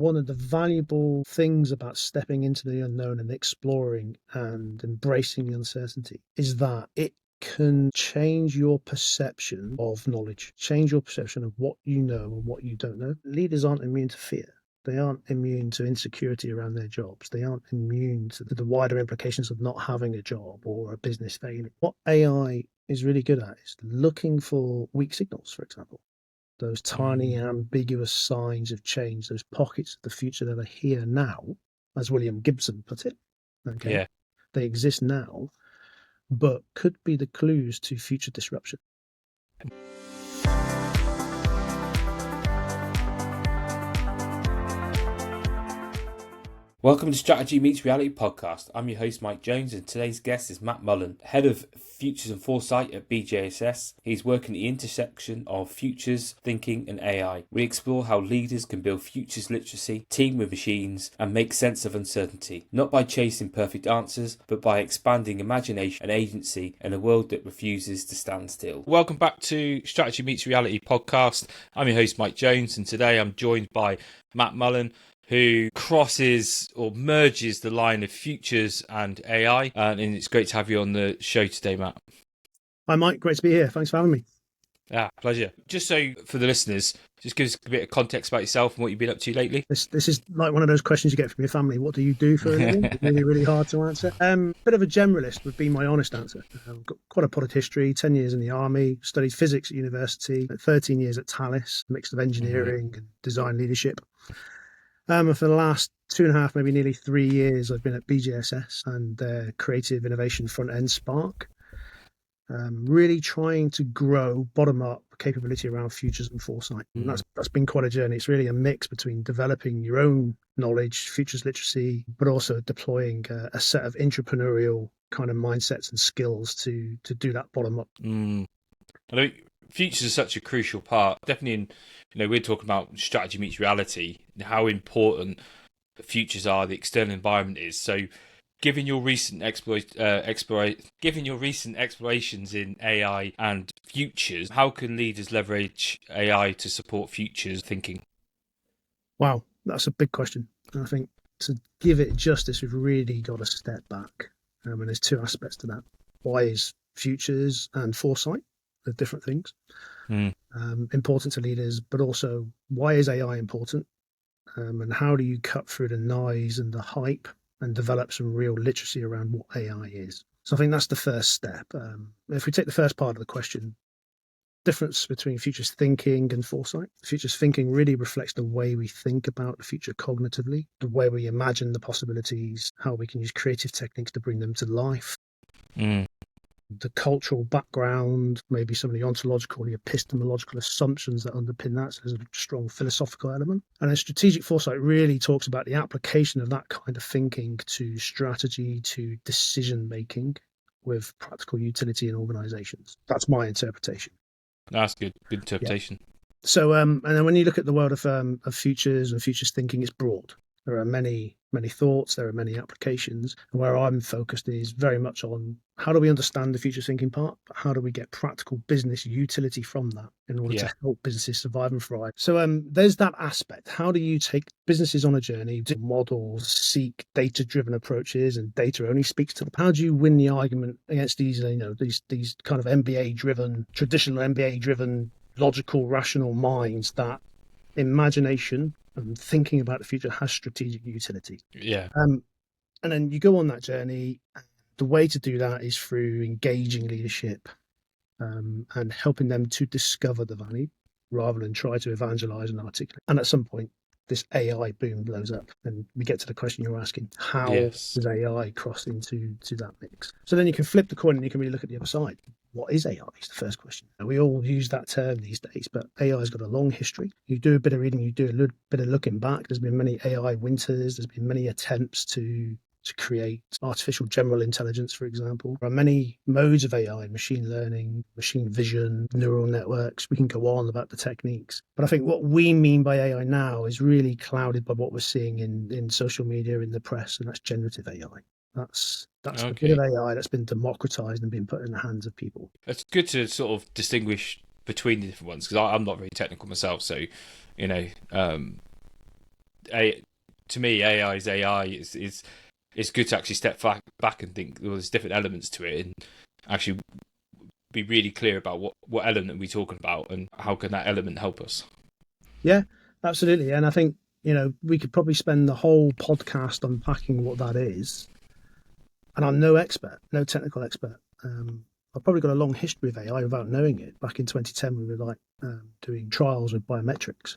One of the valuable things about stepping into the unknown and exploring and embracing the uncertainty is that it can change your perception of knowledge, change your perception of what you know and what you don't know. Leaders aren't immune to fear. They aren't immune to insecurity around their jobs. They aren't immune to the wider implications of not having a job or a business failing. What AI is really good at is looking for weak signals, for example. Those tiny ambiguous signs of change, those pockets of the future that are here now, as William Gibson put it. Okay. Yeah. They exist now, but could be the clues to future disruption. Welcome to Strategy Meets Reality podcast. I'm your host, Mike Jones, and today's guest is Matt Mullan, Head of Futures and Foresight at BJSS. He's working at the intersection of futures, thinking, and AI. We explore how leaders can build futures literacy, team with machines, and make sense of uncertainty, not by chasing perfect answers, but by expanding imagination and agency in a world that refuses to stand still. Welcome back to Strategy Meets Reality podcast. I'm your host, Mike Jones, and today I'm joined by Matt Mullan, who crosses or merges the line of futures and AI. And it's great to have you on the show today, Matt. Hi, Mike. Great to be here. Thanks for having me. Yeah, pleasure. Just so for the listeners, just give us a bit of context about yourself and what you've been up to lately. This is like one of those questions you get from your family. What do you do for a living? It's really, really hard to answer. Bit of a generalist would be my honest answer. I've got quite a potted history, 10 years in the army, studied physics at university, 13 years at Thales, a mix of engineering and design leadership. For the last 2.5, maybe nearly 3 years, I've been at BJSS and their creative innovation front end Spark, really trying to grow bottom up capability around futures and foresight. And that's been quite a journey. It's really a mix between developing your own knowledge, futures literacy, but also deploying a set of entrepreneurial kind of mindsets and skills to do that bottom up. I know futures are such a crucial part. Definitely we're talking about strategy meets reality, how important futures are, the external environment is. So given your recent explorations in AI and futures, how can leaders leverage AI to support futures thinking? Wow, that's a big question. And I think to give it justice, we've really got to step back. And there's two aspects to that. Why is futures and foresight? They're different things. Important to leaders, but also why is AI important? And how do you cut through the noise and the hype and develop some real literacy around what AI is? So I think that's the first step. If we take the first part of the question, difference between futures thinking and foresight. Futures thinking really reflects the way we think about the future cognitively, the way we imagine the possibilities, how we can use creative techniques to bring them to life. The cultural background, maybe some of the ontological, the epistemological assumptions that underpin that. So there's a strong philosophical element. And then strategic foresight really talks about the application of that kind of thinking to strategy, to decision making with practical utility in organizations. That's my interpretation. That's good interpretation. Yeah. So, and then when you look at the world of futures and futures thinking, it's broad. There are many thoughts, there are many applications. And where I'm focused is very much on how do we understand the future thinking part, but how do we get practical business utility from that in order to help businesses survive and thrive? So there's that aspect. How do you take businesses on a journey, do models, seek data-driven approaches, and data only speaks to them? How do you win the argument against these kind of MBA-driven, traditional MBA-driven, logical, rational minds that imagination and thinking about the future has strategic utility? And then you go on that journey. The way to do that is through engaging leadership and helping them to discover the value rather than try to evangelize and articulate. And at some point, this AI boom blows up and we get to the question you're asking, how does AI cross into that mix? So then you can flip the coin and you can really look at the other side. What is AI is the first question. We all use that term these days, but AI's got a long history. You do a bit of reading, you do a little bit of looking back. There's been many AI winters. There's been many attempts to create artificial general intelligence, for example. There are many modes of AI, machine learning, machine vision, neural networks. We can go on about the techniques. But I think what we mean by AI now is really clouded by what we're seeing in social media, in the press, and that's generative AI. That's the bit of AI that's been democratized and been put in the hands of people. It's good to sort of distinguish between the different ones because I'm not very technical myself. So, to me, AI is AI. It's good to actually step back and think, well, there's different elements to it, and actually be really clear about what element we're talking about and how can that element help us. Yeah, absolutely. And I think, we could probably spend the whole podcast unpacking what that is. And I'm no expert, no technical expert. I've probably got a long history of AI without knowing it. Back in 2010, we were doing trials with biometrics.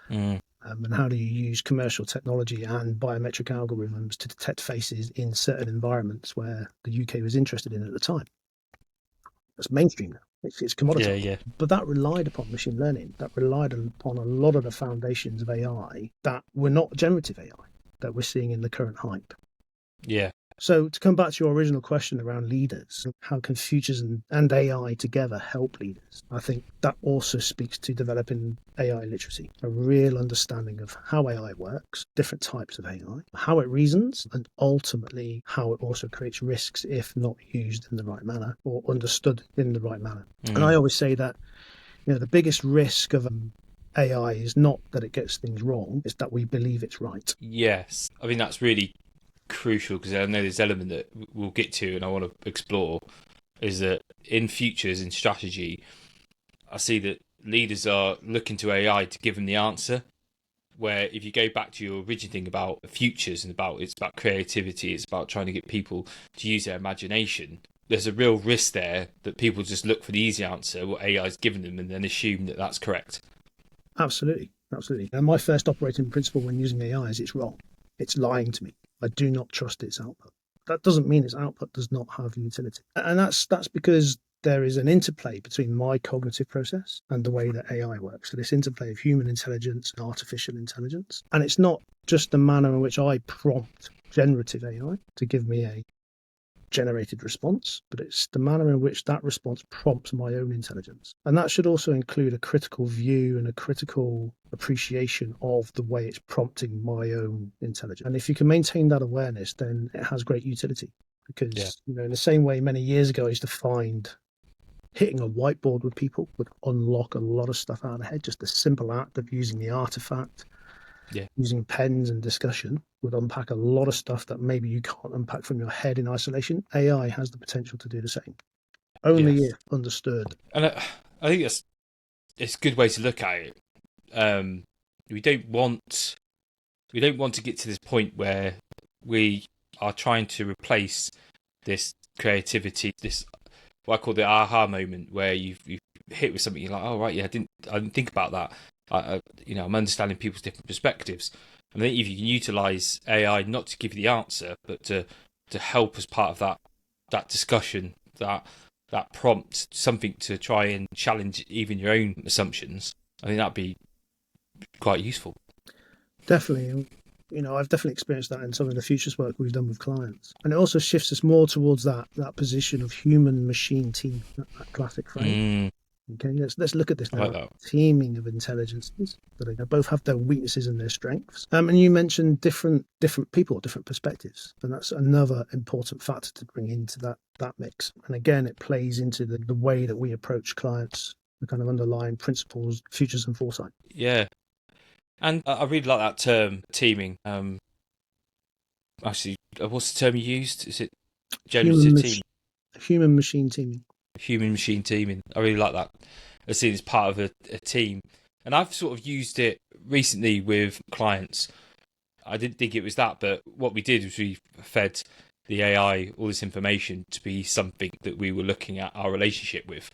And how do you use commercial technology and biometric algorithms to detect faces in certain environments where the UK was interested in at the time? That's mainstream now. It's commoditized. Yeah. But that relied upon machine learning. That relied upon a lot of the foundations of AI that were not generative AI that we're seeing in the current hype. Yeah. So to come back to your original question around leaders, how can futures and AI together help leaders? I think that also speaks to developing AI literacy, a real understanding of how AI works, different types of AI, how it reasons, and ultimately how it also creates risks if not used in the right manner or understood in the right manner. And I always say that the biggest risk of AI is not that it gets things wrong, it's that we believe it's right. Yes. I mean, that's really crucial, because I know this element that we'll get to and I want to explore is that in futures, in strategy, I see that leaders are looking to AI to give them the answer. Where if you go back to your original thing about futures and it's about creativity, it's about trying to get people to use their imagination. There's a real risk there that people just look for the easy answer, what AI's given them, and then assume that that's correct. Absolutely. And my first operating principle when using AI is it's wrong. It's lying to me. I do not trust its output. That doesn't mean its output does not have utility. And that's because there is an interplay between my cognitive process and the way that AI works. So this interplay of human intelligence and artificial intelligence. And it's not just the manner in which I prompt generative AI to give me a generated response, but it's the manner in which that response prompts my own intelligence. And that should also include a critical view and a critical appreciation of the way it's prompting my own intelligence. And if you can maintain that awareness, then it has great utility. Because, in the same way many years ago, I used to find hitting a whiteboard with people would unlock a lot of stuff out of the head. Just the simple act of using the artifact, using pens and discussion would unpack a lot of stuff that maybe you can't unpack from your head in isolation. AI has the potential to do the same, only if understood. And I think it's a good way to look at it. We don't want to get to this point where we are trying to replace this creativity, this what I call the aha moment, where you've hit with something, you're like, oh right, yeah, I didn't think about that. I'm understanding people's different perspectives, and I think if you can utilize AI not to give you the answer, but to help as part of that discussion, that prompt, something to try and challenge even your own assumptions, I think that'd be quite useful. Definitely. I've definitely experienced that in some of the futures work we've done with clients. And it also shifts us more towards that position of human machine team, that classic phrase. Okay, let's look at this now. I like that. Teaming of intelligences that they both have their weaknesses and their strengths. And you mentioned different people, different perspectives, and that's another important factor to bring into that mix. And again, it plays into the way that we approach clients, the kind of underlying principles, futures and foresight. Yeah, and I really like that term, teaming. Actually, what's the term you used? Is it generative teaming? Human machine teaming. Human machine teaming. I really like that. I see it as part of a team. And I've sort of used it recently with clients. I didn't think it was that, but what we did was we fed the AI all this information to be something that we were looking at our relationship with.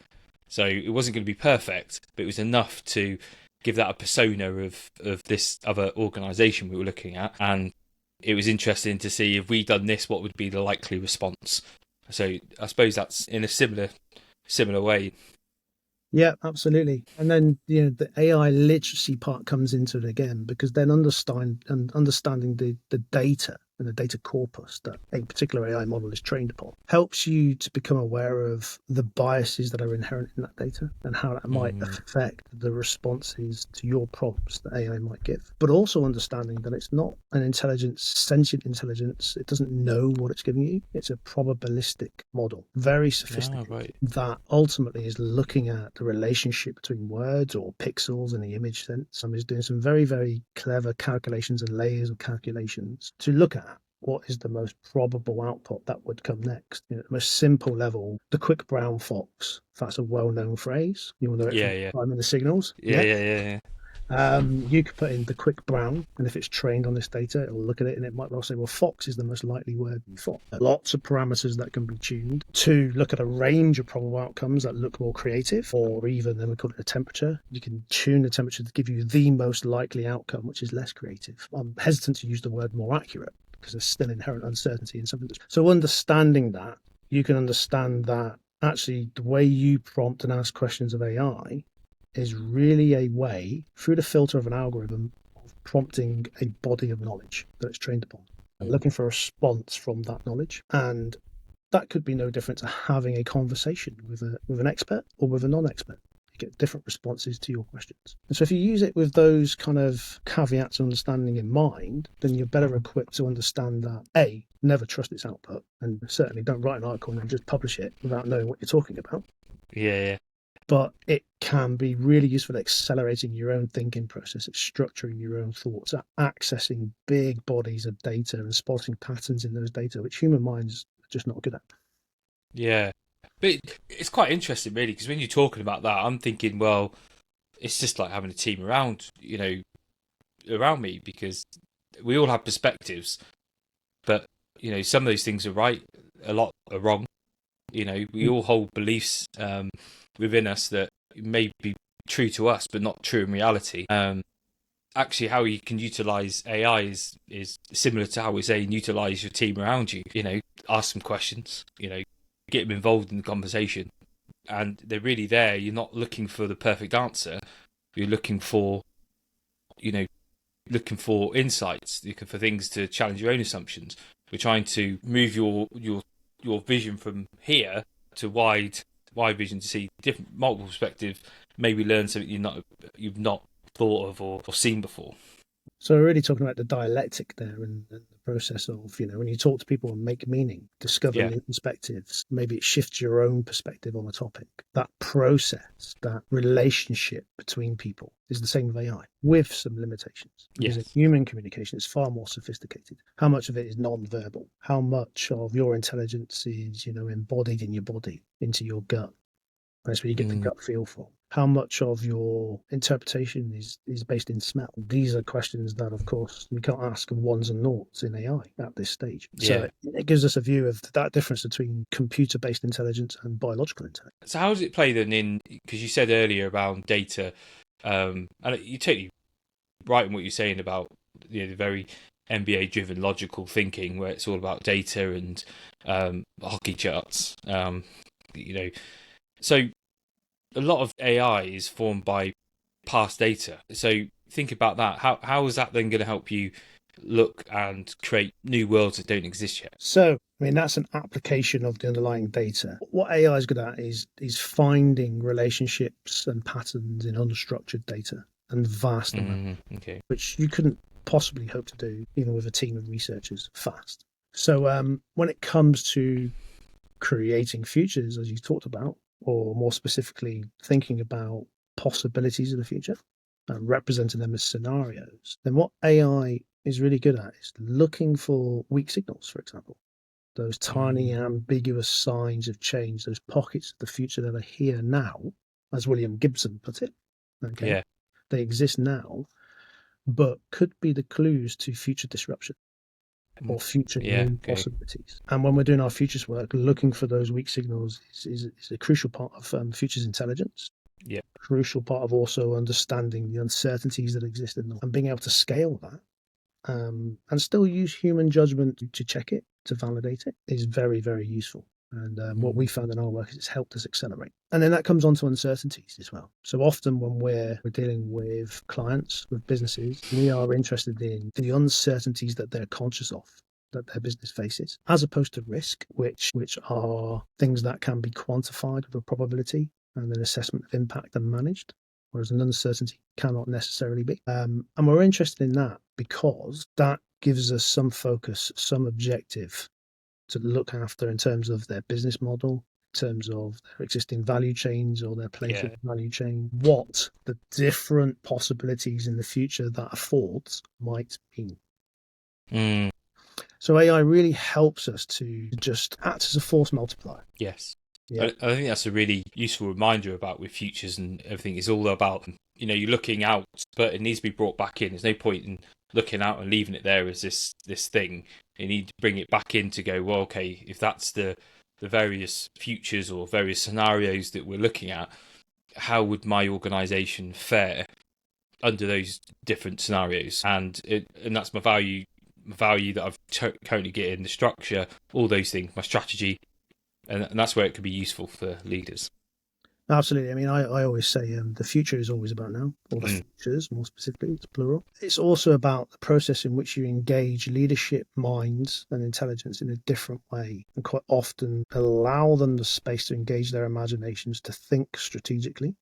So it wasn't going to be perfect, but it was enough to give that a persona of this other organisation we were looking at. And it was interesting to see if we'd done this, what would be the likely response. So I suppose that's in a similar way. Yeah, absolutely. And then the AI literacy part comes into it again, because then understanding the data and the data corpus that a particular AI model is trained upon helps you to become aware of the biases that are inherent in that data and how that might affect the responses to your prompts that AI might give. But also understanding that it's not an intelligence, sentient intelligence. It doesn't know what it's giving you. It's a probabilistic model, very sophisticated, that ultimately is looking at the relationship between words or pixels in the image sense. Is doing some very, very clever calculations and layers of calculations to look at what is the most probable output that would come next. At the most simple level, the quick brown fox, that's a well-known phrase. You will know it from Time in the Signals. Yeah. You could put in the quick brown, and if it's trained on this data, it'll look at it and it might well say, well, fox is the most likely word for. Lots of parameters that can be tuned to look at a range of probable outcomes that look more creative, or even, then we call it a temperature. You can tune the temperature to give you the most likely outcome, which is less creative. I'm hesitant to use the word more accurate because there's still inherent uncertainty in something. So understanding that, you can understand that actually the way you prompt and ask questions of AI is really a way, through the filter of an algorithm, of prompting a body of knowledge that it's trained upon and looking for a response from that knowledge. And that could be no different to having a conversation with an expert or with a non-expert. You get different responses to your questions. And so if you use it with those kind of caveats and understanding in mind, then you're better equipped to understand that, A, never trust its output, and certainly don't write an article and just publish it without knowing what you're talking about. Yeah. But it can be really useful at accelerating your own thinking process, at structuring your own thoughts, at accessing big bodies of data and spotting patterns in those data, which human minds are just not good at. Yeah. But it's quite interesting, really, because when you're talking about that, I'm thinking, well, it's just like having a team around me, because we all have perspectives, but, some of those things are right, a lot are wrong. We all hold beliefs within us that may be true to us, but not true in reality. Actually, how you can utilize AI is similar to how we say utilize your team around you. Ask some questions. Get them involved in the conversation, and they're really there. You're not looking for the perfect answer. You're looking for, insights, looking for things to challenge your own assumptions. We're trying to move your vision from here to wide vision to see different, multiple perspectives. Maybe learn something you've not thought of or seen before. So we're really talking about the dialectic there and the process of, when you talk to people and make meaning, discover new perspectives, maybe it shifts your own perspective on a topic. That process, that relationship between people is the same with AI, with some limitations. Because in human communication, it's far more sophisticated. How much of it is non-verbal? How much of your intelligence is, embodied in your body, into your gut? That's where you get the gut feel from. How much of your interpretation is based in smell? These are questions that, of course, we can't ask of ones and noughts in AI at this stage. So it gives us a view of that difference between computer-based intelligence and biological intelligence. So how does it play then because you said earlier about data, and you're totally right in what you're saying about the very MBA-driven logical thinking, where it's all about data and hockey charts. So a lot of AI is formed by past data. So think about that. How is that then going to help you look and create new worlds that don't exist yet? So, that's an application of the underlying data. What AI is good at is finding relationships and patterns in unstructured data and vast amounts, which you couldn't possibly hope to do even with a team of researchers fast. So when it comes to creating futures, as you talked about, or more specifically, thinking about possibilities of the future and representing them as scenarios, then what AI is really good at is looking for weak signals, for example, those tiny ambiguous signs of change, those pockets of the future that are here now, as William Gibson put it. Okay, they exist now, but could be the clues to future disruption or future new possibilities. And when we're doing our futures work, looking for those weak signals is a crucial part of futures intelligence. Crucial part of also understanding the uncertainties that exist in them and being able to scale that and still use human judgment to check it, to validate it, is very, very useful. And what we found in our work is it's helped us accelerate. And then that comes on to uncertainties as well. So often when we're dealing with clients, with businesses, we are interested in the uncertainties that they're conscious of that their business faces, as opposed to risk, which are things that can be quantified with a probability and an assessment of impact and managed, whereas an uncertainty cannot necessarily be. And we're interested in that because that gives us some focus, some objective to look after in terms of their business model, in terms of their existing value chains or their place in the value chain, what the different possibilities in the future that affords might mean. So AI really helps us to just act as a force multiplier. Yes. Yeah. I think that's a really useful reminder about with futures and everything. It's all about, you're looking out, but it needs to be brought back in. There's no point in looking out and leaving it there as this thing. You need to bring it back in to go, well, okay, if that's the various futures or various scenarios that we're looking at, how would my organisation fare under those different scenarios? And that's my value that I've currently get in the structure, all those things, my strategy. And that's where it could be useful for leaders. Absolutely. I mean, I always say the future is always about now, or the futures, more specifically, it's plural. It's also about the process in which you engage leadership minds and intelligence in a different way, and quite often allow them the space to engage their imaginations to think strategically.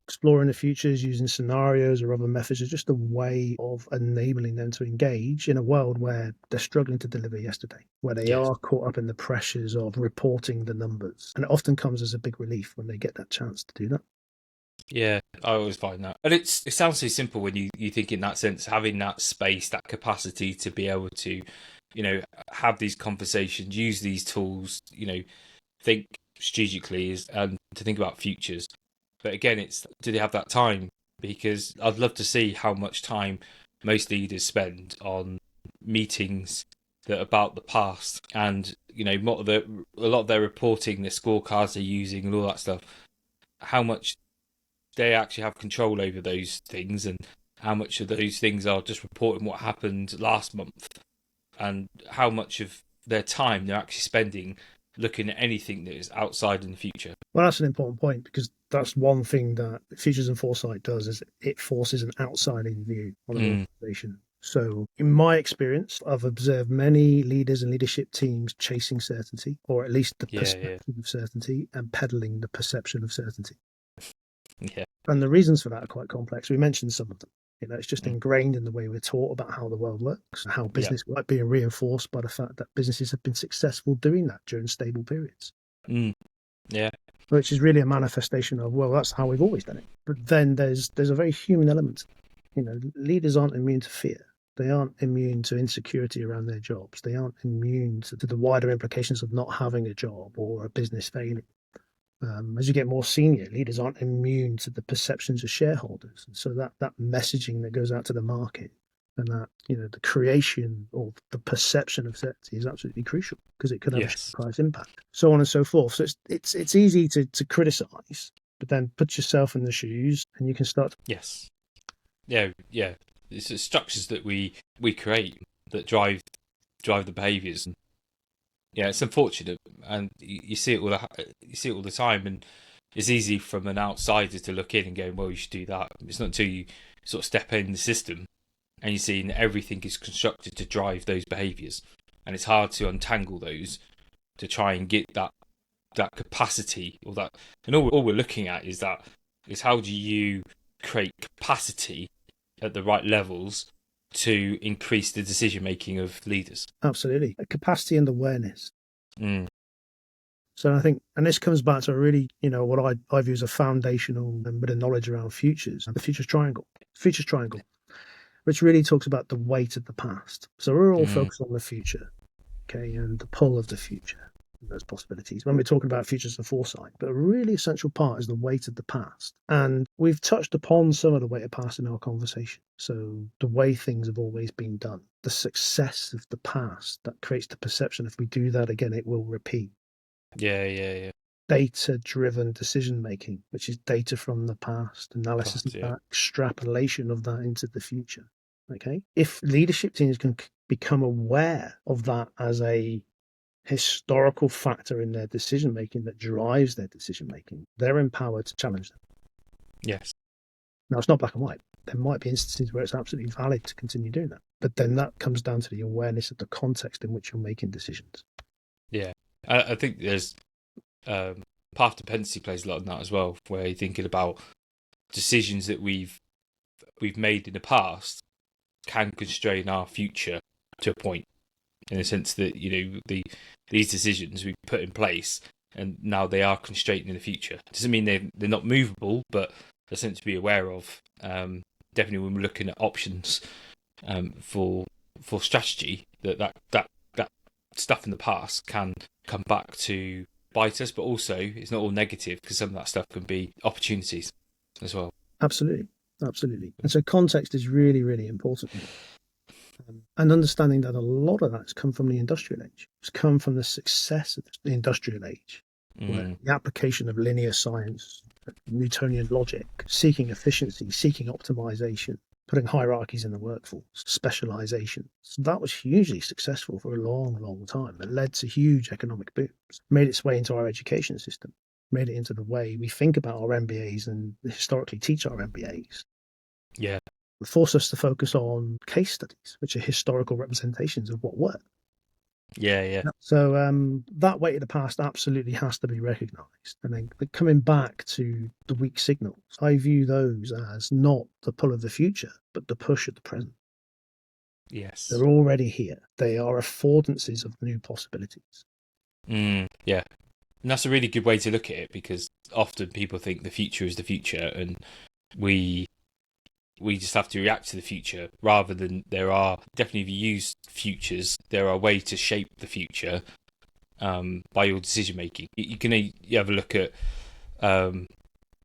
Exploring the futures using scenarios or other methods is just a way of enabling them to engage in a world where they're struggling to deliver yesterday, where they are caught up in the pressures of reporting the numbers. And it often comes as a big relief when they get that chance to do that. Yeah, I always find that. And it sounds so simple when you think in that sense, having that space, that capacity to be able to, have these conversations, use these tools, think strategically and to think about futures. But again, do they have that time? Because I'd love to see how much time most leaders spend on meetings that are about the past, and a lot of their reporting, their scorecards they're using, and all that stuff. How much they actually have control over those things, and how much of those things are just reporting what happened last month, and how much of their time they're actually spending looking at anything that is outside in the future. Well, that's an important point, because that's one thing that Futures and Foresight does, is it forces an outside-in view on an organization. So in my experience, I've observed many leaders and leadership teams chasing certainty, or at least the perspective of certainty, and peddling the perception of certainty. Yeah. And the reasons for that are quite complex. We mentioned some of them. It's just ingrained in the way we're taught about how the world works, how business works, being reinforced by the fact that businesses have been successful doing that during stable periods. Yeah. Which is really a manifestation of, well, that's how we've always done it. But then there's a very human element. Leaders aren't immune to fear. They aren't immune to insecurity around their jobs. They aren't immune to the wider implications of not having a job or a business failing. As you get more senior, leaders aren't immune to the perceptions of shareholders. And so that messaging that goes out to the market, and that the creation of the perception of certainty is absolutely crucial, because it could have a price impact, so on and so forth. So it's easy to criticize, but then put yourself in the shoes and you can start. Yeah. It's the structures that we create that drive the behaviours. Yeah, it's unfortunate, and you see it all the time, and it's easy from an outsider to look in and go, well, you should do that. It's not until you sort of step in the system and you see that everything is constructed to drive those behaviours, and it's hard to untangle those to try and get that capacity, or that. And all we're looking at is how do you create capacity at the right levels to increase the decision making of leaders. Absolutely. Capacity and awareness. So I think, and this comes back to a really, what I view as a foundational bit of knowledge around futures, the futures triangle, which really talks about the weight of the past. So we're all focused on the future, okay, and the pull of the future, and those possibilities when we're talking about futures and foresight. But a really essential part is the weight of the past. And we've touched upon some of the weight of the past in our conversation. So the way things have always been done, the success of the past that creates the perception, if we do that again, it will repeat. Yeah. Data-driven decision-making, which is data from the past, analysis of that, extrapolation of that into the future. Okay, if leadership teams can become aware of that as a historical factor in their decision-making that drives their decision-making, they're empowered to challenge them. Yes. Now, it's not black and white. there might be instances where it's absolutely valid to continue doing that. But then that comes down to the awareness of the context in which you're making decisions. Yeah, I think there's path dependency plays a lot in that as well, where you're thinking about decisions that we've made in the past can constrain our future to a point, in the sense that these decisions we put in place and now they are constrained in the future. Doesn't mean they're not movable, but they're something to be aware of. Definitely when we're looking at options for strategy, that stuff in the past can come back to bite us, but also it's not all negative, because some of that stuff can be opportunities as well. Absolutely. And so context is really, really important. And understanding that a lot of that's come from the industrial age. It's come from the success of the industrial age, where the application of linear science, Newtonian logic, seeking efficiency, seeking optimization, putting hierarchies in the workforce, specialization. So that was hugely successful for a long, long time. It led to huge economic booms, made its way into our education system, made it into the way we think about our MBAs and historically teach our MBAs. Yeah. It forced us to focus on case studies, which are historical representations of what worked. Yeah. So that weight of the past absolutely has to be recognised. And then coming back to the weak signals, I view those as not the pull of the future, but the push of the present. Yes. They're already here. They are affordances of new possibilities. Yeah. And that's a really good way to look at it, because often people think the future is the future, and we just have to react to the future, rather than there are definitely, if you use futures, there are ways to shape the future by your decision making. You can have a look at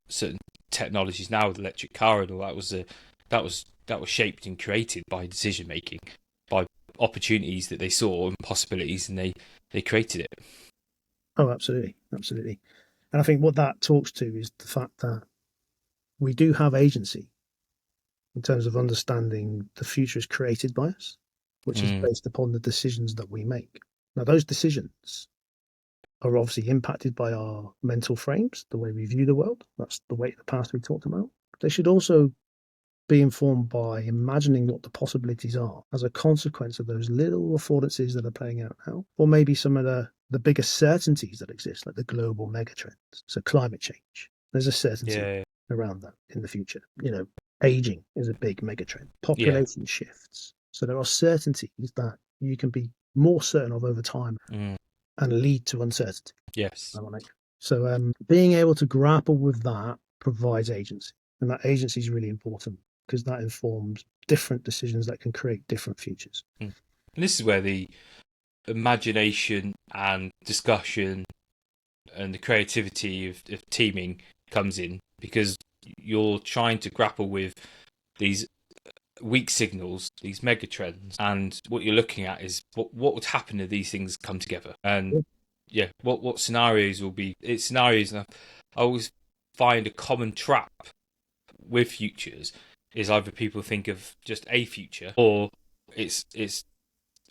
certain technologies now with electric car and all that was shaped and created by decision making, by opportunities that they saw and possibilities, and they created it. Oh, absolutely. And I think what that talks to is the fact that we do have agency in terms of understanding the future is created by us, which is based upon the decisions that we make. Now, those decisions are obviously impacted by our mental frames, the way we view the world. That's the weight of the past we talked about. They should also be informed by imagining what the possibilities are as a consequence of those little affordances that are playing out now, or maybe some of the bigger certainties that exist, like the global megatrends. So climate change, there's a certainty around that in the future. Aging is a big megatrend. Population shifts. So there are certainties that you can be more certain of over time and lead to uncertainty. Yes. So being able to grapple with that provides agency. And that agency is really important, because that informs different decisions that can create different futures. And this is where the imagination and discussion and the creativity of teaming comes in, because you're trying to grapple with these weak signals, these mega trends, and what you're looking at is what would happen if these things come together, and what scenarios will be. It's scenarios, and I always find a common trap with futures is either people think of just a future, or it's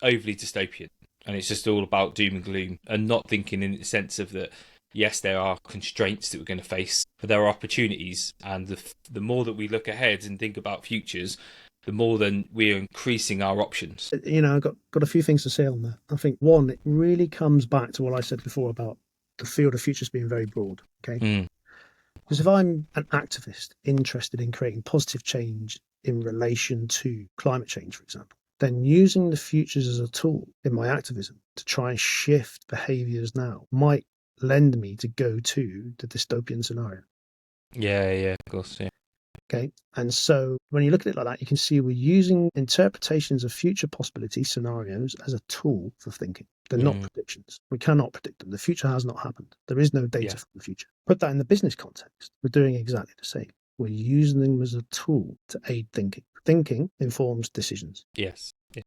overly dystopian, and it's just all about doom and gloom, and not thinking in the sense of that. Yes, there are constraints that we're going to face, but there are opportunities, and the more that we look ahead and think about futures, the more then we're increasing our options. I've got a few things to say on that. I think, one, it really comes back to what I said before about the field of futures being very broad. Okay. Because if I'm an activist interested in creating positive change in relation to climate change, for example, then using the futures as a tool in my activism to try and shift behaviors now might lend me to go to the dystopian scenario. Yeah, of course, yeah. Okay. And so when you look at it like that, you can see we're using interpretations of future possibility scenarios as a tool for thinking. They're not predictions. We cannot predict them. The future has not happened. There is no data from the future. Put that in the business context. We're doing exactly the same. We're using them as a tool to aid thinking. Thinking informs decisions. Yes. Yeah.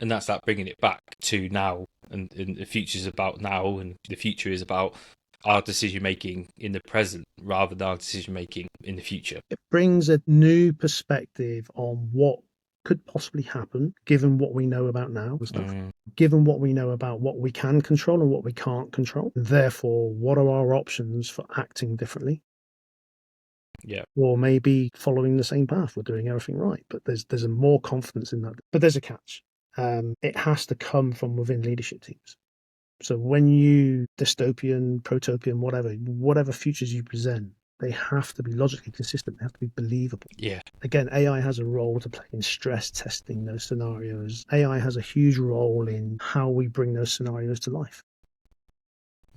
And that's that bringing it back to now, and the future is about now, and the future is about our decision making in the present rather than our decision making in the future. It brings a new perspective on what could possibly happen given what we know about now and stuff, given what we know about what we can control and what we can't control. Therefore, what are our options for acting differently? Yeah. or maybe following the same path. We're doing everything right, but there's a more confidence in that. But there's a catch. It has to come from within leadership teams. So when you dystopian, protopian, whatever futures you present, they have to be logically consistent. They have to be believable. Yeah. Again, AI has a role to play in stress testing those scenarios. AI has a huge role in how we bring those scenarios to life.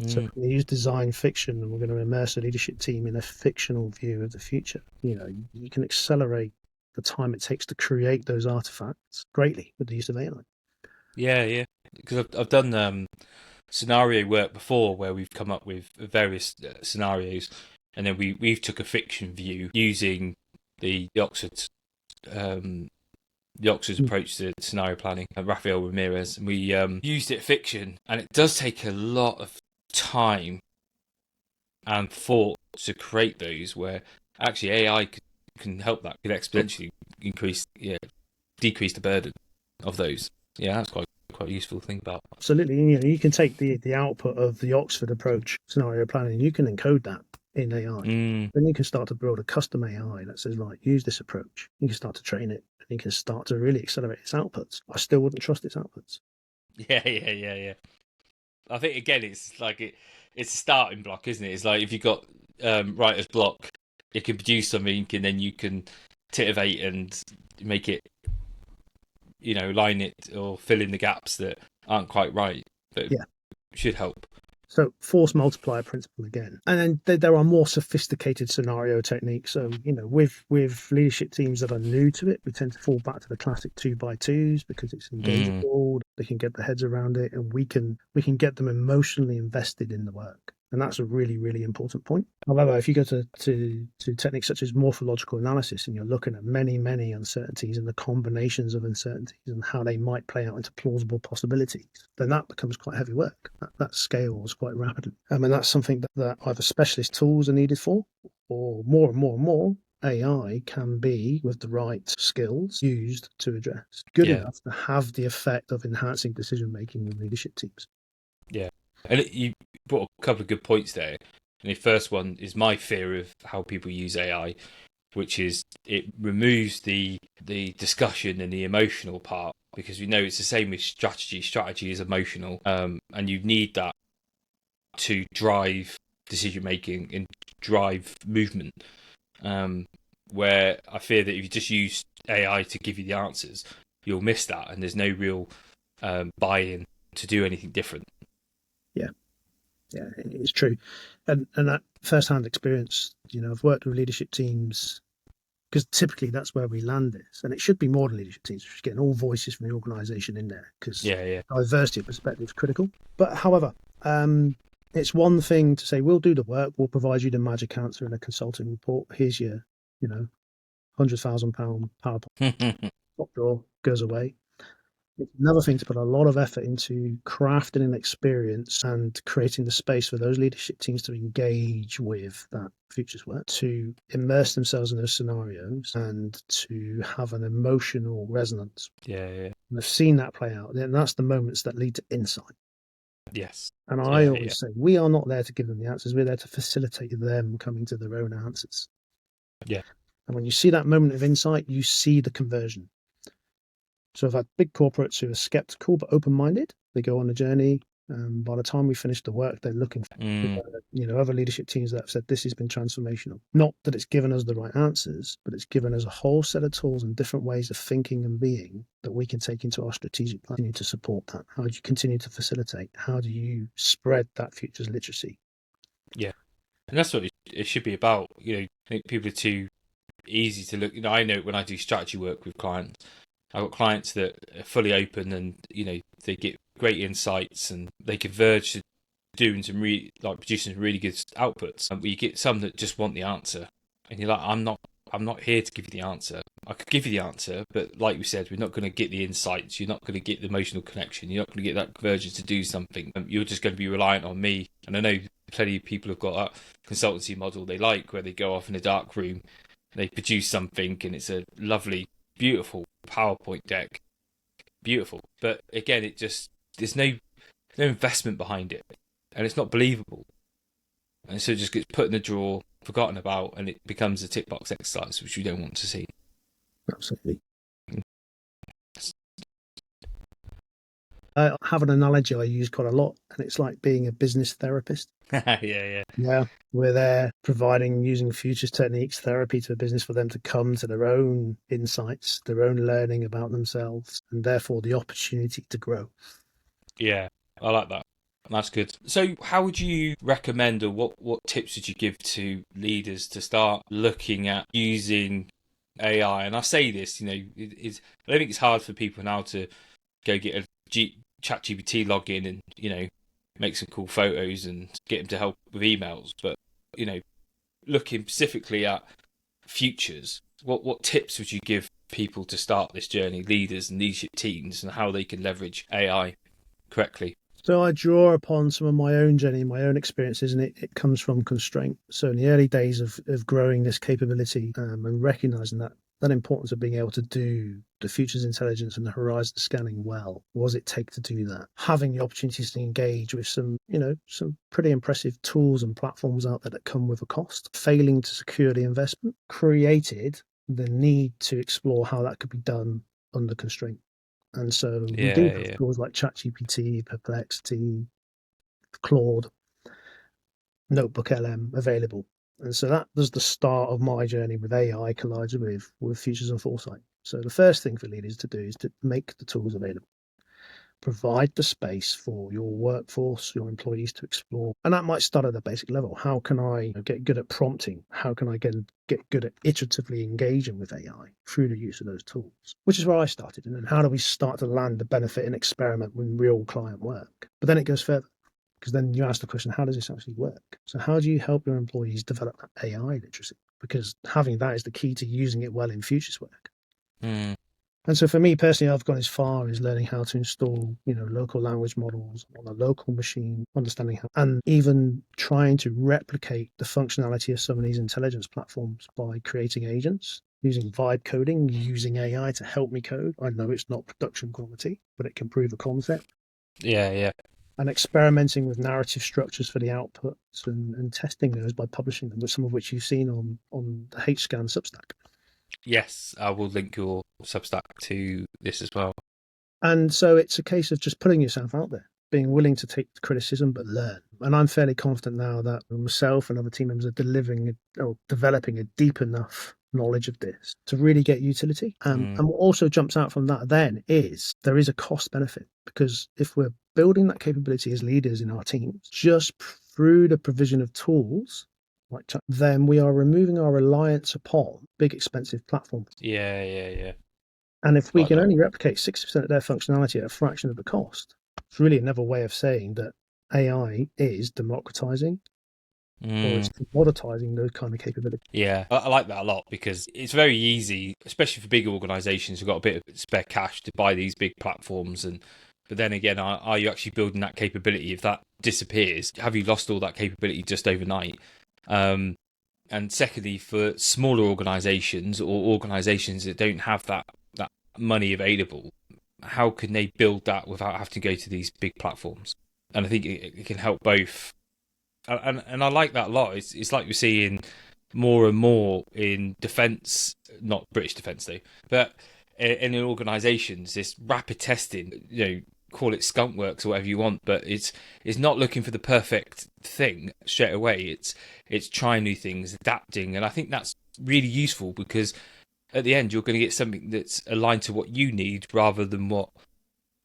So if we use design fiction and we're going to immerse a leadership team in a fictional view of the future, you can accelerate the time it takes to create those artifacts greatly with the use of AI. Yeah. Because I've done scenario work before where we've come up with various scenarios, and then we've took a fiction view using the Oxford's approach to scenario planning, Rafael Ramirez, and we used it fiction, and it does take a lot of time and thought to create those. Where actually AI can help that, can exponentially decrease the burden of those. Yeah, that's quite a useful thing about. Absolutely. You can take the output of the Oxford approach scenario planning, you can encode that in AI. Then you can start to build a custom AI that says, right, use this approach. You can start to train it, and you can start to really accelerate its outputs. I still wouldn't trust its outputs. Yeah. I think again, it's like it's a starting block, isn't it? It's like if you've got writer's block, it can produce something, and then you can titivate and make it, line it or fill in the gaps that aren't quite right, but Yeah. should help. So force multiplier principle again, and then there are more sophisticated scenario techniques. So with leadership teams that are new to it, we tend to fall back to the classic 2x2s because it's engageable. They can get their heads around it, and we can get them emotionally invested in the work. And that's a really, really important point. However, if you go to techniques such as morphological analysis and you're looking at many, many uncertainties and the combinations of uncertainties and how they might play out into plausible possibilities, then that becomes quite heavy work. That scales quite rapidly. And that's something that either specialist tools are needed for, or more and more AI can be, with the right skills, used to address. Good enough to have the effect of enhancing decision making in leadership teams. Yeah. And you brought a couple of good points there. And the first one is my fear of how people use AI, which is it removes the discussion and the emotional part, because we know it's the same with strategy. Strategy is emotional, and you need that to drive decision making and drive movement. Where I fear that if you just use AI to give you the answers, you'll miss that, and there's no real buy-in to do anything different. Yeah, it's true. And that first-hand experience, I've worked with leadership teams because typically that's where we land this. And it should be more than leadership teams. We're getting all voices from the organization in there because diversity of perspective is critical. But however, it's one thing to say, we'll do the work, we'll provide you the magic answer in a consulting report. Here's your, £100,000 PowerPoint. Top drawer, goes away. It's another thing to put a lot of effort into crafting an experience and creating the space for those leadership teams to engage with that futures work, to immerse themselves in those scenarios and to have an emotional resonance. Yeah. And I've seen that play out. And that's the moments that lead to insight. Yes. And I always say, we are not there to give them the answers. We're there to facilitate them coming to their own answers. Yeah. And when you see that moment of insight, you see the conversion. So I've had big corporates who are skeptical but open-minded. They go on a journey. By the time we finish the work, they're looking for other leadership teams that have said this has been transformational. Not that it's given us the right answers, but it's given us a whole set of tools and different ways of thinking and being that we can take into our strategic planning to support that. How do you continue to facilitate? How do you spread that futures literacy? Yeah. And that's what it should be about. I think people are too easy to look. I know when I do strategy work with clients, I've got clients that are fully open and, they get great insights and they converge to doing some producing really good outputs. But you get some that just want the answer, and you're like, I'm not here to give you the answer. I could give you the answer, but like we said, we're not going to get the insights. You're not going to get the emotional connection. You're not going to get that convergence to do something. You're just going to be reliant on me. And I know plenty of people have got that consultancy model they like, where they go off in a dark room, they produce something, and it's a lovely, beautiful PowerPoint deck. Beautiful. But again, there's no investment behind it, and it's not believable. And so it just gets put in the drawer, forgotten about, and it becomes a tick box exercise, which we don't want to see. Absolutely. I have an analogy I use quite a lot, and it's like being a business therapist. Yeah. Yeah. We're there providing, using futures techniques, therapy to a business for them to come to their own insights, their own learning about themselves, and therefore the opportunity to grow. Yeah, I like that. That's good. So, how would you recommend, or what tips would you give to leaders to start looking at using AI? And I say this, I don't think it's hard for people now to go get a ChatGPT login and make some cool photos and get them to help with emails. But looking specifically at futures, what tips would you give people to start this journey, leaders and leadership teams, and how they can leverage AI correctly? So I draw upon some of my own journey, my own experiences, and it comes from Constraint. So in the early days of growing this capability and recognizing that importance of being able to do the futures intelligence and the horizon scanning well, what does it take to do that? Having the opportunities to engage with some pretty impressive tools and platforms out there that come with a cost, failing to secure the investment, created the need to explore how that could be done under Constraint. And so we do have Yeah. tools like ChatGPT, Perplexity, Claude, Notebook LM available. And so that was the start of my journey with AI collided with Futures and Foresight. So the first thing for leaders to do is to make the tools available. Provide the space for your workforce, your employees to explore. And that might start at a basic level. How can I get good at prompting? How can I get good at iteratively engaging with AI through the use of those tools? Which is where I started. And then how do we start to land the benefit and experiment with real client work? But then it goes further, because then you ask the question, how does this actually work? So how do you help your employees develop that AI literacy? Because having that is the key to using it well in futures work. Mm. And so for me personally, I've gone as far as learning how to install, local language models on a local machine, understanding how, and even trying to replicate the functionality of some of these intelligence platforms by creating agents, using vibe coding, using AI to help me code. I know it's not production quality, but it can prove a concept. Yeah. And experimenting with narrative structures for the outputs and testing those by publishing them, with some of which you've seen on the HScan Substack. Yes, I will link your Substack to this as well. And so it's a case of just putting yourself out there, being willing to take the criticism, but learn. And I'm fairly confident now that myself and other team members are delivering or developing a deep enough knowledge of this to really get utility. And what also jumps out from that then is there is a cost benefit, because if we're building that capability as leaders in our teams, just through the provision of tools, then we are removing our reliance upon big expensive platforms. Yeah. And if we Like can that. only replicate 60% of their functionality at a fraction of the cost, it's really another way of saying that AI is democratizing or it's commoditizing those kind of capabilities. Yeah, I like that a lot, because it's very easy, especially for big organisations who've got a bit of spare cash to buy these big platforms. But then again, are you actually building that capability? If that disappears, have you lost all that capability just overnight? And secondly, for smaller organisations or organisations that don't have that money available, how can they build that without having to go to these big platforms? And I think it can help both. And I like that a lot. It's like we're seeing more and more in defence, not British defence though, but in organisations, this rapid testing, call it skunk works or whatever you want, but it's not looking for the perfect thing straight away. It's trying new things, adapting, and I think that's really useful, because at the end you're going to get something that's aligned to what you need rather than what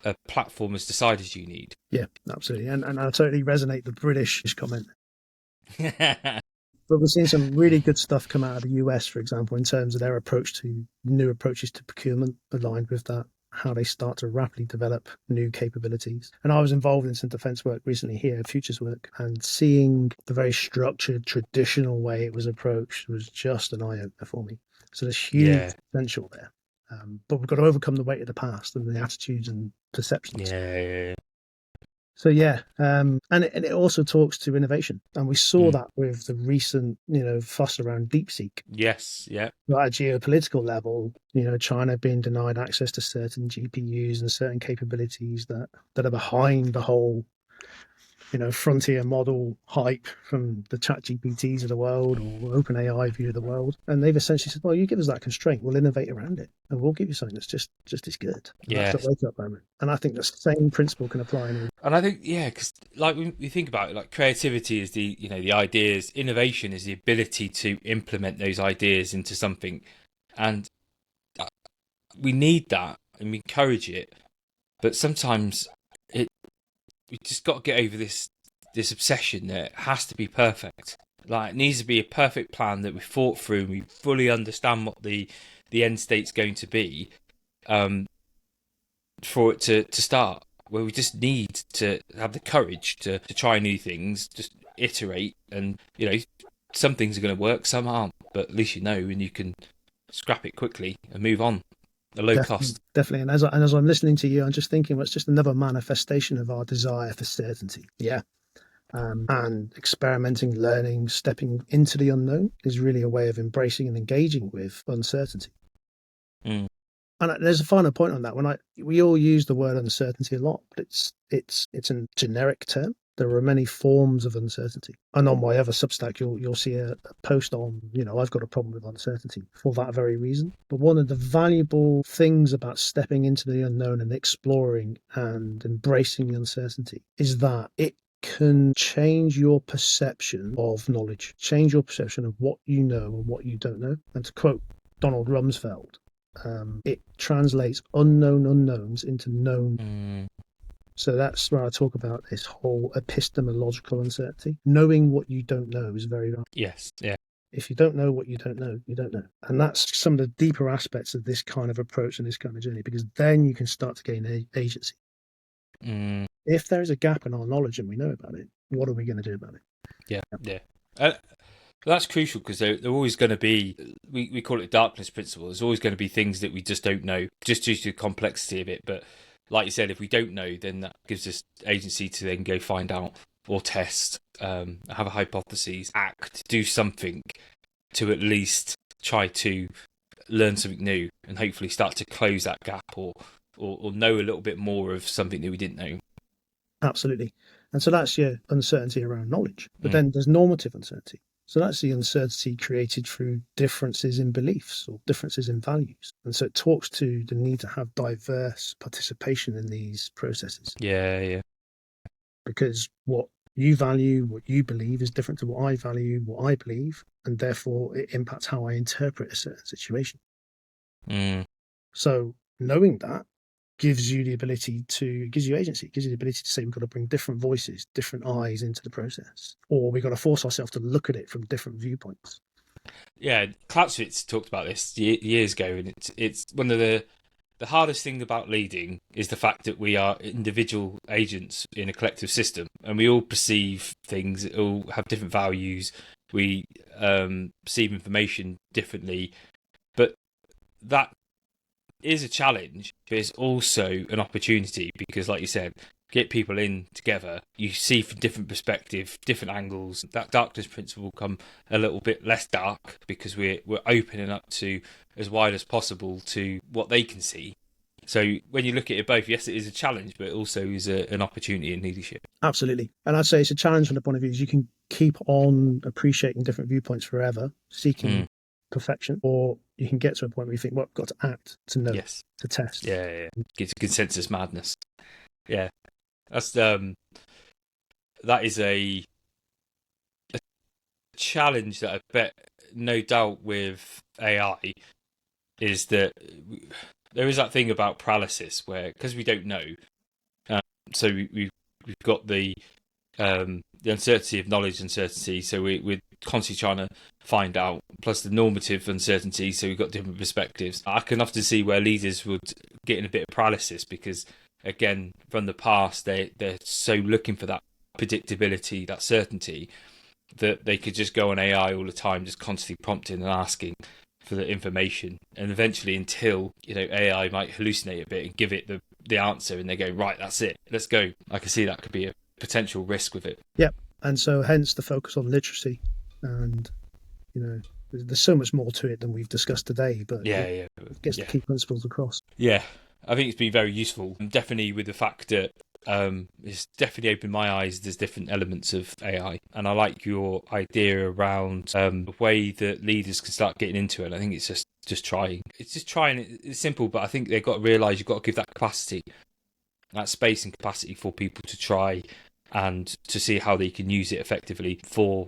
a platform has decided you need. Yeah, absolutely. And I totally resonate the British comment. But we're seeing some really good stuff come out of the US, for example, in terms of their approach to new approaches to procurement aligned with that, how they start to rapidly develop new capabilities. And I was involved in some defense work recently here, futures work, and seeing the very structured, traditional way it was approached was just an eye opener for me. So there's huge Yeah. potential there. But we've got to overcome the weight of the past and the attitudes and perceptions. Yeah. So yeah, and it also talks to innovation, and we saw that with the recent fuss around DeepSeek. Yes. Yeah. At a geopolitical level, China being denied access to certain GPUs and certain capabilities that are behind the whole frontier model hype from the chat GPTs of the world or OpenAI view of the world. And they've essentially said, well, you give us that constraint, we'll innovate around it and we'll give you something that's just as good. And Yeah. that's the wake up moment. And I think the same principle can apply in. And I think, because like when we think about it, like creativity is the ideas, innovation is the ability to implement those ideas into something. And we need that and we encourage it. But sometimes we just got to get over this obsession that it has to be perfect. Like, it needs to be a perfect plan that we thought through and we fully understand what the end state's going to be for it to start. Where we just need to have the courage to try new things, just iterate, and some things are going to work, some aren't, but at least and you can scrap it quickly and move on at low cost. Definitely. And as I'm listening to you, I'm just thinking, well, it's just another manifestation of our desire for certainty. Yeah. And experimenting, learning, stepping into the unknown is really a way of embracing and engaging with uncertainty. Mm. And there's a final point on that. We all use the word uncertainty a lot, but it's a generic term. There are many forms of uncertainty. And on my other Substack, you'll see a post on, I've got a problem with uncertainty for that very reason. But one of the valuable things about stepping into the unknown and exploring and embracing the uncertainty is that it can change your perception of knowledge, change your perception of what you know and what you don't know. And to quote Donald Rumsfeld, it translates unknown unknowns into known. Mm. So that's where I talk about this whole epistemological uncertainty. Knowing what you don't know is very valuable. Yes, yeah. If you don't know what you don't know, you don't know. And that's some of the deeper aspects of this kind of approach and this kind of journey, because then you can start to gain agency. Mm. If there is a gap in our knowledge and we know about it, what are we going to do about it? Yeah. That's crucial, because they're always going to be, we call it darkness principle. There's always going to be things that we just don't know, just due to the complexity of it. But like you said, if we don't know, then that gives us agency to then go find out or test, have a hypothesis, act, do something to at least try to learn something new and hopefully start to close that gap or know a little bit more of something that we didn't know. Absolutely. And so that's your uncertainty around knowledge. But then there's normative uncertainty. So that's the uncertainty created through differences in beliefs or differences in values. And so it talks to the need to have diverse participation in these processes. Yeah. Because what you value, what you believe is different to what I value, what I believe, and therefore it impacts how I interpret a certain situation. Mm. So knowing that gives you agency, gives you the ability to say we've got to bring different voices, different eyes into the process, or we've got to force ourselves to look at it from different viewpoints. Yeah, Clausewitz talked about this years ago, and it's one of the hardest thing about leading is the fact that we are individual agents in a collective system, and we all perceive things, all have different values, we perceive information differently, but that is a challenge, but it's also an opportunity, because like you said, get people in together, you see from different perspectives, different angles. That darkness principle will come a little bit less dark, because we're opening up to as wide as possible to what they can see. So when you look at it both, yes, it is a challenge, but it also is an opportunity in leadership. Absolutely. And I'd say it's a challenge from the point of view is you can keep on appreciating different viewpoints forever, seeking perfection, or you can get to a point where you think, well, I've got to act, to know, to test. Yeah. It's consensus madness. Yeah. That's that is a challenge that I bet, no doubt, with AI is that there is that thing about paralysis where, because we don't know, so we've got the uncertainty of knowledge uncertainty, so we're constantly trying to find out, plus the normative uncertainty, so we've got different perspectives. I can often see where leaders would get in a bit of paralysis, because again, from the past, they're so looking for that predictability, that certainty, that they could just go on AI all the time, just constantly prompting and asking for the information, and eventually, until AI might hallucinate a bit and give it the answer, and they go, right, that's it, let's go. I can see that could be a potential risk with it. Yep. And so hence the focus on literacy, and there's so much more to it than we've discussed today, but it gets the key principles across. Yeah, I think it's been very useful, definitely, with the fact that It's definitely opened my eyes. There's different elements of AI, and I like your idea around the way that leaders can start getting into it. I think it's just trying. It's just trying. It's simple, but I think they've got to realise you've got to give that capacity, that space and capacity for people to try and to see how they can use it effectively for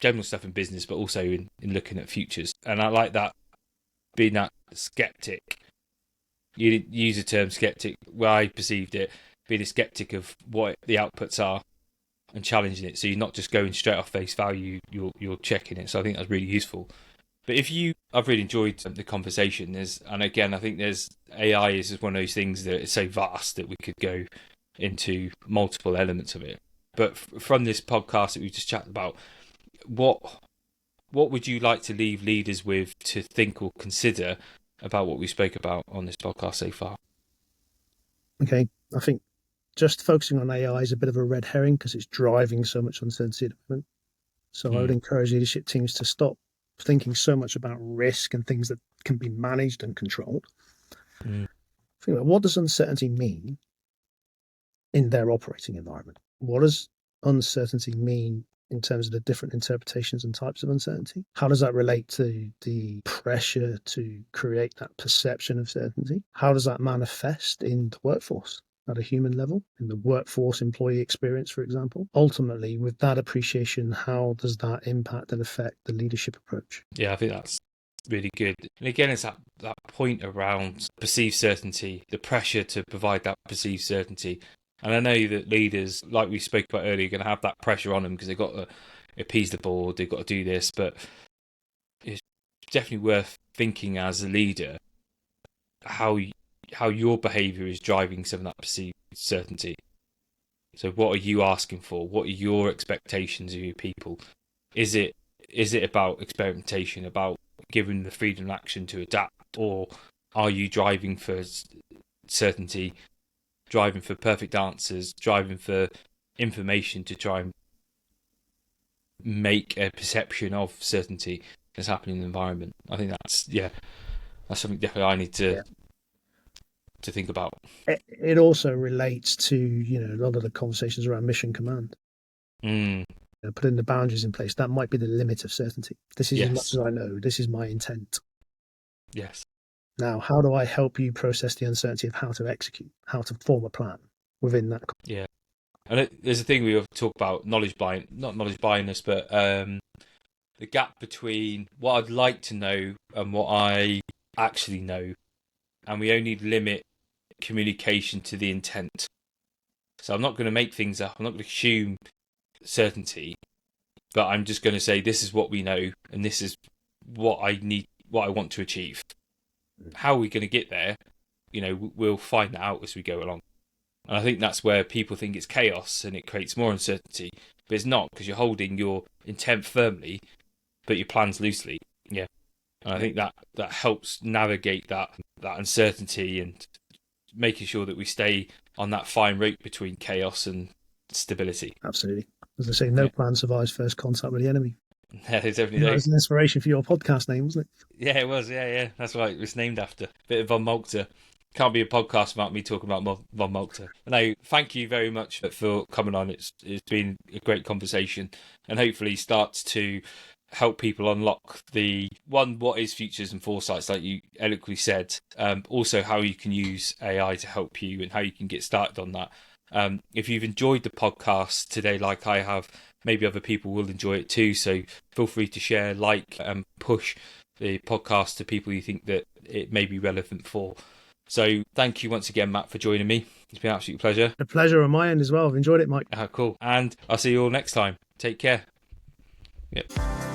general stuff in business, but also in looking at futures. And I like that, being that skeptic. You use the term skeptic, where I perceived it, being a skeptic of what the outputs are and challenging it. So you're not just going straight off face value, you're checking it. So I think that's really useful. But I've really enjoyed the conversation. And again, I think AI is just one of those things that is so vast that we could go into multiple elements of it. But from this podcast that we just chatted about, what would you like to leave leaders with to think or consider about what we spoke about on this podcast so far? Okay, I think just focusing on AI is a bit of a red herring because it's driving so much uncertainty at the moment. So I would encourage leadership teams to stop thinking so much about risk and things that can be managed and controlled. Think about, what does uncertainty mean in their operating environment? What does uncertainty mean in terms of the different interpretations and types of uncertainty? How does that relate to the pressure to create that perception of certainty? How does that manifest in the workforce at a human level, in the workforce employee experience, for example? Ultimately, with that appreciation, how does that impact and affect the leadership approach? Yeah, I think that's really good. And again, it's that point around perceived certainty, the pressure to provide that perceived certainty. And I know that leaders, like we spoke about earlier, are going to have that pressure on them because they've got to appease the board, they've got to do this. But it's definitely worth thinking as a leader how your behaviour is driving some of that perceived certainty. So what are you asking for? What are your expectations of your people? Is it about experimentation, about giving the freedom of action to adapt, or are you driving for certainty, driving for perfect answers, driving for information to try and make a perception of certainty that's happening in the environment? I think that's something definitely I need to think about. It also relates to, a lot of the conversations around mission command. Putting the boundaries in place, that might be the limit of certainty. This is as much as I know. This is my intent. Yes. Now, how do I help you process the uncertainty of how to execute, how to form a plan within that? Yeah. And there's a thing we talk about, not knowledge bias, but the gap between what I'd like to know and what I actually know. And we only limit communication to the intent. So I'm not going to make things up. I'm not going to assume certainty, but I'm just going to say this is what we know and this is what I need, what I want to achieve. How are we going to get there? We'll find that out as we go along. And I think that's where people think it's chaos and it creates more uncertainty, but it's not, because you're holding your intent firmly, but your plans loosely. Yeah. And I think that helps navigate that uncertainty and making sure that we stay on that fine rope between chaos and stability. Absolutely. As I say, no plan survives first contact with the enemy. Yeah, definitely. That was an inspiration for your podcast name, wasn't it? Yeah, it was. Yeah. That's right. It was named after. Bit of von Moltke. Can't be a podcast without me talking about von Moltke. No, thank you very much for coming on. It's been a great conversation, and hopefully starts to help people unlock what is futures and foresights, like you eloquently said. Also, how you can use AI to help you and how you can get started on that. If you've enjoyed the podcast today, like I have, maybe other people will enjoy it too. So feel free to share, and push the podcast to people you think that it may be relevant for. So thank you once again, Matt, for joining me. It's been an absolute pleasure. A pleasure on my end as well. I've enjoyed it, Mike. Cool. And I'll see you all next time. Take care. Yep.